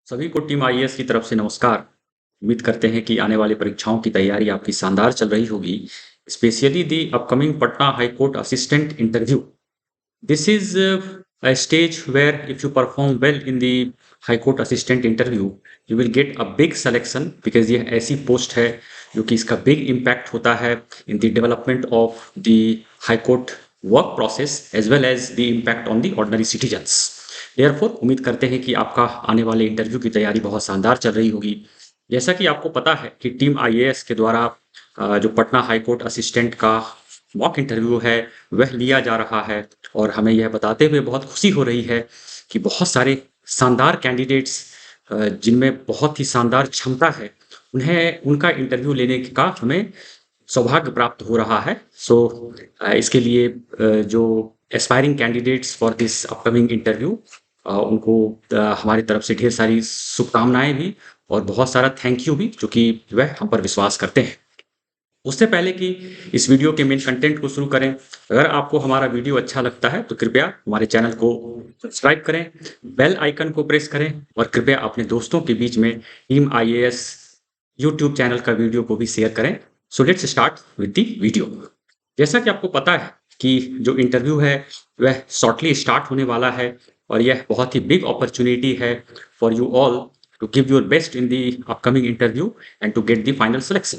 सभी को team IAS की तरफ से नमस्कार। उम्मीद करते हैं कि आने वाली परीक्षाओं की तैयारी आपकी शानदार चल रही होगी, specially the upcoming Patna high court assistant interview. This is a stage where if you perform well in the High Court Assistant interview, you will get a big selection because यह ऐसी पोस्ट है जो कि इसका बिग इम्पैक्ट होता है in the development of the High Court work process as well as the impact on the ordinary citizens. Therefore, उम्मीद करते हैं कि आपका आने वाले इंटरव्यू की तैयारी बहुत शानदार चल रही होगी। जैसा कि आपको पता है कि टीम आईएएस के द्वारा जो पटना हाई कोर्ट असिस्टेंट का मॉक इंटरव्यू है वह लिया जा रहा है और हमें यह बताते हुए बहुत खुशी हो रही है कि बहुत सारे शानदार कैंडिडेट्स जिनमें बहुत ही शानदार क्षमता है उन्हें उनका इंटरव्यू लेने का हमें सौभाग्य प्राप्त हो रहा है। इसके लिए जो aspiring candidates for this upcoming interview उनको हमारी तरफ से ढेर सारी शुभकामनाएं भी और बहुत सारा थैंक यू भी, जो कि वह हम पर विश्वास करते हैं। उससे पहले कि इस वीडियो के मेन कंटेंट को शुरू करें, अगर आपको हमारा वीडियो अच्छा लगता है तो कृपया हमारे चैनल को सब्सक्राइब करें, बेल आइकन को प्रेस करें और कृपया अपने दोस्तों के बीच में टीम आईएएस यूट्यूब चैनल का वीडियो को भी शेयर करें। So let's start with the video. जैसा कि आपको पता है कि जो इंटरव्यू है वह शॉर्टली स्टार्ट होने वाला है और यह बहुत ही बिग अपॉर्चुनिटी है for you all to give your best in the upcoming interview and to get the final selection.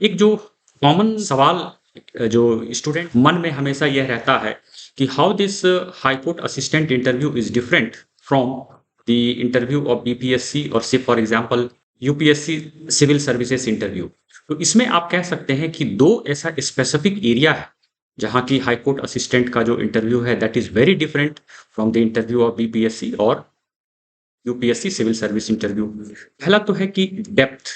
एक जो कॉमन सवाल जो स्टूडेंट मन में हमेशा यह रहता है कि how this high court assistant interview is different from the interview of BPSC और say for example UPSC civil services interview. तो इसमें आप कह सकते हैं कि दो ऐसा स्पेसिफिक एरिया है जहां की हाई कोर्ट असिस्टेंट का जो इंटरव्यू है that is very different from the interview of BPSC और यूपीएससी सिविल सर्विस इंटरव्यू। पहला तो है कि डेप्थ।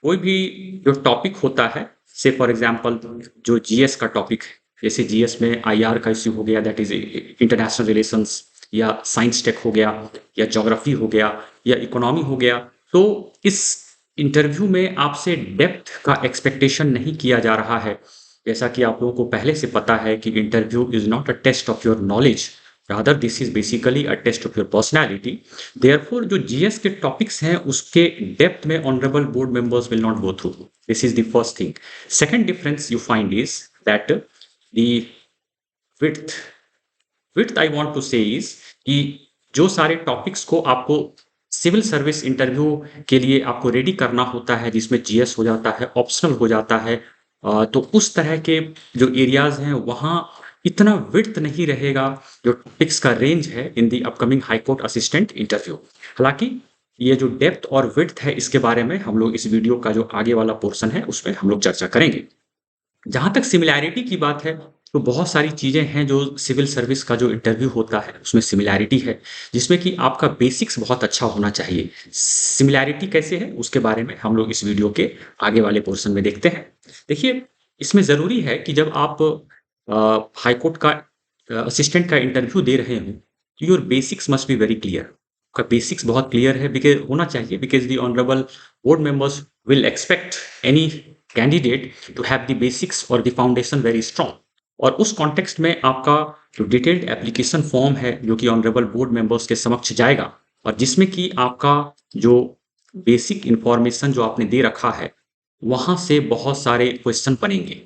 कोई भी जो टॉपिक होता है, से फॉर एग्जांपल जो जीएस का टॉपिक है, जैसे जीएस में आईआर का इश्यू हो गया दैट इज इंटरनेशनल रिलेशंस, या साइंस टेक हो गया, या ज्योग्राफी हो गया, या इकोनॉमी हो गया, तो इस इंटरव्यू में आपसे डेप्थ का एक्सपेक्टेशन नहीं किया जा रहा है। जैसा कि आप लोगों को पहले से पता है कि interview is not a test of your knowledge, rather this is basically a test of your personality. Therefore जो जीएस के टॉपिक्स हैं उसके डेप्थ में honourable board members will not go through. This is the first thing. Second difference you find is that the width I want to say is कि जो सारे topics को आपको सिविल सर्विस इंटरव्यू के लिए आपको रेडी करना होता है, जिसमें जीएस हो जाता है, ऑप्शनल हो जाता है, तो उस तरह के जो एरियाज हैं वहाँ इतना विड्थ नहीं रहेगा जो टॉपिक्स का रेंज है in the upcoming high court assistant interview. हालांकि ये जो डेप्थ और विड्थ है इसके बारे में हम लोग इस वीडियो का जो आगे वाला पोर्शन है उसमें हम लोग चर्चा करेंगे। जहां तक सिमिलैरिटी की बात है तो बहुत सारी चीजें हैं जो सिविल सर्विस का जो इंटरव्यू होता है उसमें सिमिलैरिटी है, जिसमें कि आपका बेसिक्स बहुत अच्छा होना चाहिए। सिमिलैरिटी कैसे है उसके बारे में हम लोग इस वीडियो के आगे वाले पोर्शन में देखते हैं। देखिए, इसमें ज़रूरी है कि जब आप हाई कोर्ट का असिस्टेंट का इंटरव्यू दे रहे हो तो your basics must be very clear. आपका बेसिक्स बहुत क्लियर है बिकॉज होना चाहिए, because the honourable board members will expect any candidate to have the basics और द फाउंडेशन वेरी स्ट्रॉन्ग। और उस कॉन्टेक्स्ट में आपका जो डिटेल्ड एप्लीकेशन फॉर्म है जो कि ऑनरेबल बोर्ड मेंबर्स के समक्ष जाएगा और जिसमें कि आपका जो बेसिक इंफॉर्मेशन जो आपने दे रखा है वहाँ से बहुत सारे क्वेश्चन बनेंगे।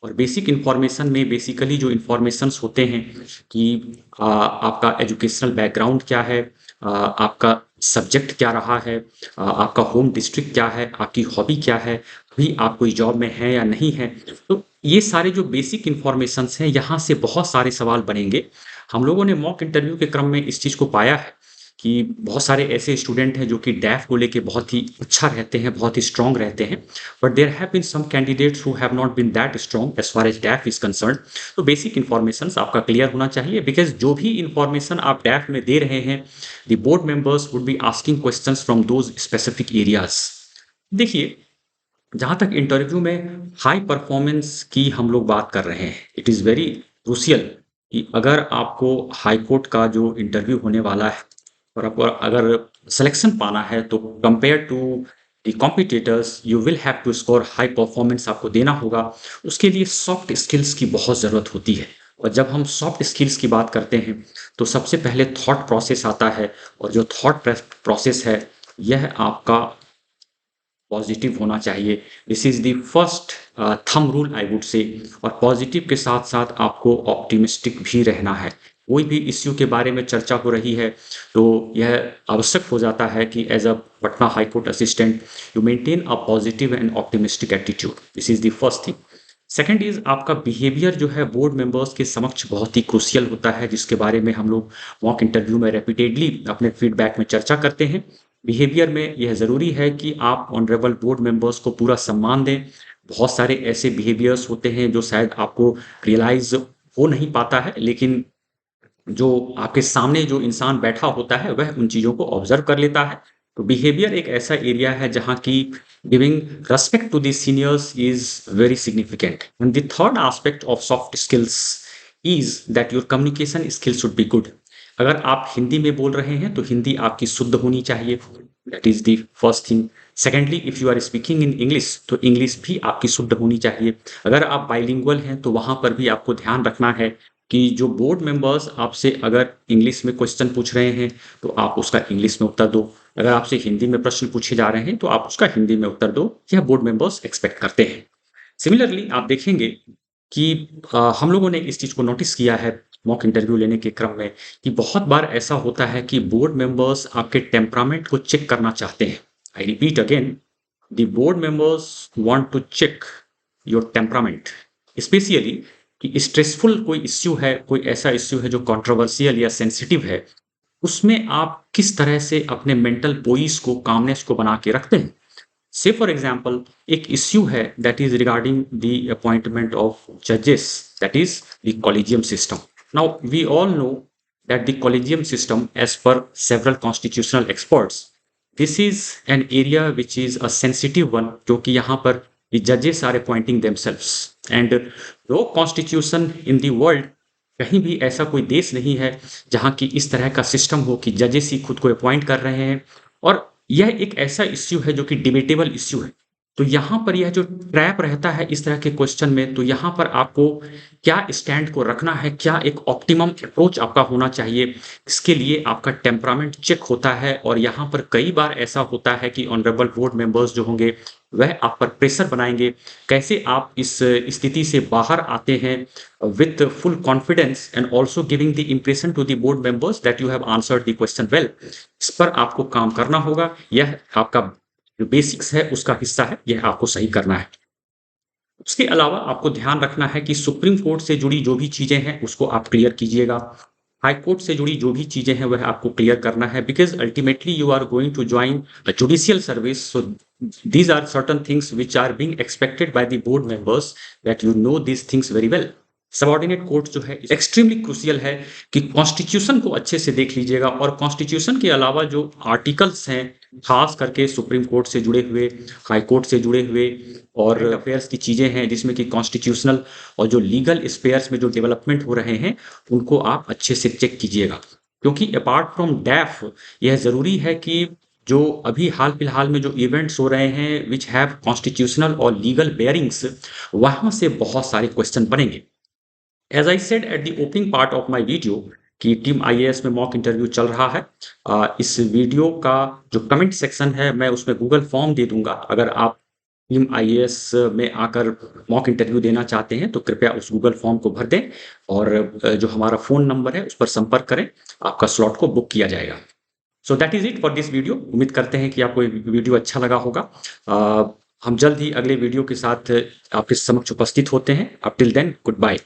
और बेसिक इन्फॉर्मेशन में बेसिकली जो इन्फॉर्मेशंस होते हैं कि आपका एजुकेशनल बैकग्राउंड क्या है, आपका सब्जेक्ट क्या रहा है, आपका होम डिस्ट्रिक्ट क्या है, आपकी हॉबी क्या है, अभी आप कोई जॉब में है या नहीं है, तो ये सारे जो बेसिक इन्फॉर्मेशंस हैं यहाँ से बहुत सारे सवाल बनेंगे। हम लोगों ने मॉक इंटरव्यू के क्रम में इस चीज़ को पाया है कि बहुत सारे ऐसे स्टूडेंट हैं जो कि डैफ को लेके बहुत ही अच्छा रहते हैं, बहुत ही स्ट्रांग रहते हैं, but there have been some candidates who have not been that strong as far as DAF is concerned. तो बेसिक इन्फॉर्मेशन आपका क्लियर होना चाहिए, बिकॉज जो भी इन्फॉर्मेशन आप डैफ में दे रहे हैं the board members would be asking questions from those specific areas. देखिए, जहाँ तक इंटरव्यू में हाई परफॉर्मेंस की हम लोग बात कर रहे हैं, इट इज़ वेरी क्रूशियल कि अगर आपको हाई कोर्ट का जो इंटरव्यू होने वाला है और आपको अगर सिलेक्शन पाना है तो compare to the competitors you will have to score high performance आपको देना होगा। उसके लिए सॉफ्ट स्किल्स की बहुत ज़रूरत होती है और जब हम सॉफ्ट स्किल्स की बात करते हैं तो सबसे पहले थॉट प्रोसेस आता है, और जो थॉट प्रोसेस है यह आपका पॉजिटिव होना चाहिए। This is the first thumb rule I would say. और पॉजिटिव के साथ साथ आपको ऑप्टिमिस्टिक भी रहना है। कोई भी इश्यू के बारे में चर्चा हो रही है तो यह आवश्यक हो जाता है कि as a Patna high court assistant you maintain a positive and optimistic attitude. This is the first thing. Second is आपका बिहेवियर जो है बोर्ड मेंबर्स के समक्ष बहुत ही क्रूशियल होता है, जिसके बारे में हम लोग मॉक इंटरव्यू में रेपिटेडली अपने फीडबैक में चर्चा करते हैं। बिहेवियर में यह ज़रूरी है कि आप ऑनरेबल बोर्ड मेंबर्स को पूरा सम्मान दें। बहुत सारे ऐसे बिहेवियर्स होते हैं जो शायद आपको रियलाइज हो नहीं पाता है, लेकिन जो आपके सामने जो इंसान बैठा होता है वह उन चीज़ों को ऑब्जर्व कर लेता है। तो बिहेवियर एक ऐसा एरिया है जहाँ की giving respect to the seniors is very significant. And the third aspect of soft skills is that your communication skill should be good. अगर आप हिंदी में बोल रहे हैं तो हिंदी आपकी शुद्ध होनी चाहिए। That is the first thing. Secondly, if you are speaking in English तो इंग्लिश भी आपकी शुद्ध होनी चाहिए। अगर आप बाइलिंगुअल हैं तो वहाँ पर भी आपको ध्यान रखना है कि जो बोर्ड मेंबर्स आपसे अगर इंग्लिश में क्वेश्चन पूछ रहे हैं तो आप उसका इंग्लिश में उत्तर दो। अगर आपसे हिंदी में प्रश्न पूछे जा रहे हैं तो आप उसका हिंदी में उत्तर दो। यह बोर्ड मेंबर्स एक्सपेक्ट करते हैं। सिमिलरली आप देखेंगे कि हम लोगों ने इस चीज़ को नोटिस किया है मॉक इंटरव्यू लेने के क्रम में कि बहुत बार ऐसा होता है कि बोर्ड मेंबर्स आपके टेम्परामेंट को चेक करना चाहते हैं। I repeat again, the board members want to check your temperament, specially कि स्ट्रेसफुल कोई इश्यू है, कोई ऐसा इश्यू है जो कंट्रोवर्शियल या सेंसिटिव है, उसमें आप किस तरह से अपने मेंटल पोइस को, कामनेस को बना के रखते हैं। से फॉर एग्जाम्पल एक इश्यू है that is regarding the appointment of जजेस, that is the collegium system. Now we all know that the collegium system, as per several constitutional experts, this is an area which is a sensitive one, क्योंकि यहाँ पर the judges are appointing themselves and no constitution in the world, कहीं भी ऐसा कोई देश नहीं है जहाँ की इस तरह का सिस्टम हो कि जजेस ही खुद को अपॉइंट कर रहे हैं। और यह एक ऐसा इश्यू है जो कि डिबेटेबल इश्यू है। तो यहाँ पर यह जो ट्रैप रहता है इस तरह के क्वेश्चन में, तो यहाँ पर आपको क्या स्टैंड को रखना है, क्या एक ऑप्टिमम अप्रोच आपका होना चाहिए, इसके लिए आपका टेम्परामेंट चेक होता है। और यहाँ पर कई बार ऐसा होता है कि ऑनरेबल बोर्ड मेंबर्स जो होंगे वह आप पर प्रेशर बनाएंगे। कैसे आप इस स्थिति से बाहर आते हैं with full confidence and also giving the impression to the board members that you have answered the question well, इस पर आपको काम करना होगा। यह आपका जो बेसिक्स है उसका हिस्सा है, यह आपको सही करना है। उसके अलावा आपको ध्यान रखना है कि सुप्रीम कोर्ट से जुड़ी जो भी चीज़ें हैं उसको आप क्लियर कीजिएगा। हाई कोर्ट से जुड़ी जो भी चीज़ें हैं वह आपको क्लियर करना है, because ultimately you are going to join a judicial service. So these are certain things which are being expected by the board members that you know these things very well. Subordinate court जो है extremely crucial है कि constitution को अच्छे से देख लीजिएगा। और कॉन्स्टिट्यूशन के अलावा जो आर्टिकल्स हैं खास करके सुप्रीम कोर्ट से जुड़े हुए, हाई कोर्ट से जुड़े हुए और अफेयर्स की चीज़ें हैं जिसमें कि कॉन्स्टिट्यूशनल और जो लीगल स्पेयर्स में जो डेवलपमेंट हो रहे हैं उनको आप अच्छे से चेक कीजिएगा। क्योंकि अपार्ट फ्रॉम डैफ यह ज़रूरी है कि जो अभी हाल फिलहाल में जो इवेंट्स हो रहे हैं विच हैव कॉन्स्टिट्यूशनल और लीगल बेयरिंग्स, वहाँ से बहुत सारे क्वेश्चन बनेंगे। As I said at the opening part of my video कि टीम आईएएस में मॉक इंटरव्यू चल रहा है। इस वीडियो का जो कमेंट सेक्शन है मैं उसमें गूगल फॉर्म दे दूंगा। अगर आप टीम आईएएस में आकर मॉक इंटरव्यू देना चाहते हैं तो कृपया उस गूगल फॉर्म को भर दें और जो हमारा फ़ोन नंबर है उस पर संपर्क करें, आपका स्लॉट को बुक किया जाएगा। So that is it for this video. उम्मीद करते हैं कि आपको ये वीडियो अच्छा लगा होगा। हम जल्द ही अगले वीडियो के साथ आपके समक्ष उपस्थित होते हैं। अब टिल देन गुड बाय।